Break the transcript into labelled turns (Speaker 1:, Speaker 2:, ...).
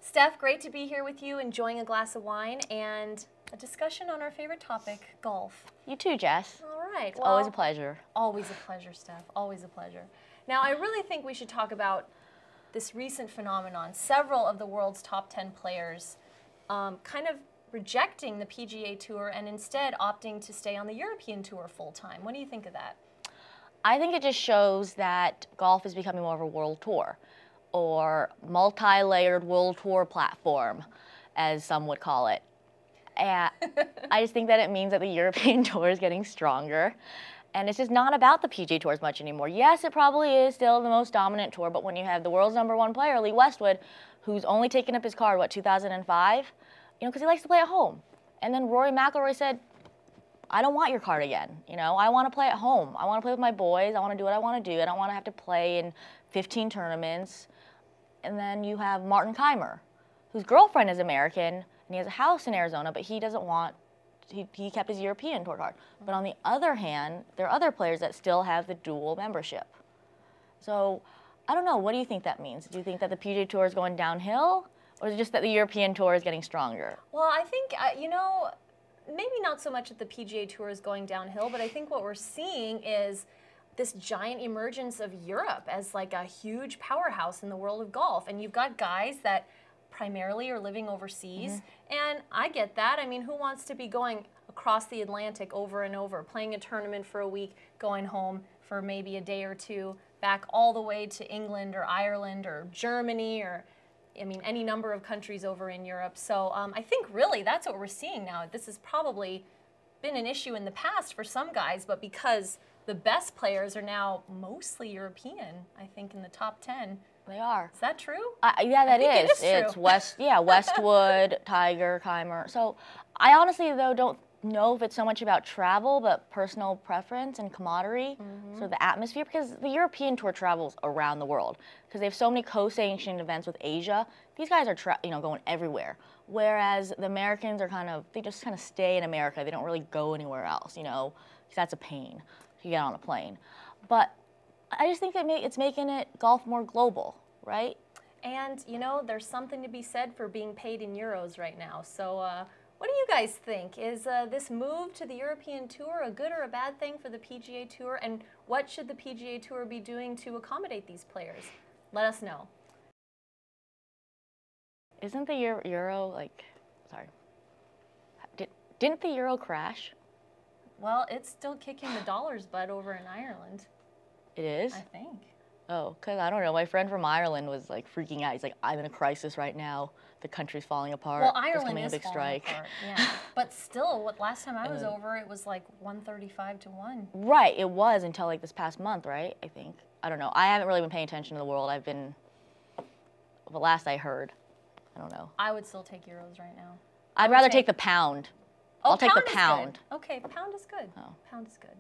Speaker 1: Steph, great to be here with you, enjoying a glass of wine and a discussion on our favorite topic, golf.
Speaker 2: You too, Jess.
Speaker 1: All right.
Speaker 2: It's always a pleasure.
Speaker 1: Always a pleasure, Steph. Always a pleasure. Now, I really think we should talk about this recent phenomenon. Several of the world's top 10 players kind of rejecting the PGA Tour and instead opting to stay on the European Tour full-time. What do you think of that?
Speaker 2: I think it just shows that golf is becoming more of a world tour, or multi-layered world tour platform, as some would call it. And I just think that it means that the European Tour is getting stronger, and it's just not about the PGA Tour as much anymore. Yes, it probably is still the most dominant tour, but when you have the world's #1 player, Lee Westwood, who's only taken up his card, what, 2005? You know, because he likes to play at home. And then Rory McIlroy said, I don't want your card again. You know, I want to play at home. I want to play with my boys. I want to do what I want to do. I don't want to have to play in 15 tournaments. And then you have Martin Keimer, whose girlfriend is American, and he has a house in Arizona, but he doesn't want, he kept his European Tour card. But on the other hand, there are other players that still have the dual membership. So I don't know, what do you think that means? Do you think that the PGA Tour is going downhill, or is it just that the European Tour is getting stronger?
Speaker 1: Well, I think, you know, maybe not so much that the PGA Tour is going downhill, but I think what we're seeing is this giant emergence of Europe as like a huge powerhouse in the world of golf. And you've got guys that primarily are living overseas, and I get that. I mean, who wants to be going across the Atlantic over and over, playing a tournament for a week, going home for maybe a day or two, back all the way to England or Ireland or Germany or, I mean, any number of countries over in Europe. So I think really that's what we're seeing now. This has probably been an issue in the past for some guys, but because the best players are now mostly European, I think, in the top 10.
Speaker 2: They are.
Speaker 1: Is that true?
Speaker 2: Yeah, that is.
Speaker 1: It is true.
Speaker 2: It's Westwood, Tiger, Keimer. So I honestly, though, don't know if it's so much about travel, but personal preference and camaraderie, so the atmosphere, because the European Tour travels around the world, because they have so many co-sanctioned events with Asia. These guys are going everywhere, whereas the Americans are they just kind of stay in America. They don't really go anywhere else, you know, because that's a pain to get on a plane. But I just think that it's making golf more global, right?
Speaker 1: And, you know, there's something to be said for being paid in euros right now. So what do you guys think? Is this move to the European Tour a good or a bad thing for the PGA Tour? And what should the PGA Tour be doing to accommodate these players? Let us know.
Speaker 2: Isn't the euro, sorry, didn't the euro crash?
Speaker 1: Well, it's still kicking the dollar's butt over in Ireland.
Speaker 2: It is?
Speaker 1: I think.
Speaker 2: Oh, because I don't know. My friend from Ireland was like freaking out. He's like, I'm in a crisis right now. The country's falling apart.
Speaker 1: Well, Ireland
Speaker 2: coming
Speaker 1: is
Speaker 2: a big
Speaker 1: falling
Speaker 2: strike.
Speaker 1: apart, yeah. But still, last time I was over, it was like 135 to 1.
Speaker 2: Right, it was until like this past month, right? I think. I don't know. I haven't really been paying attention to the world. The last I heard, I don't know.
Speaker 1: I would still take euros right now.
Speaker 2: I'd rather take the pound.
Speaker 1: Oh,
Speaker 2: I'll take the
Speaker 1: pound is
Speaker 2: pound.
Speaker 1: good. Okay, pound is good.
Speaker 2: Oh.
Speaker 1: Pound is good.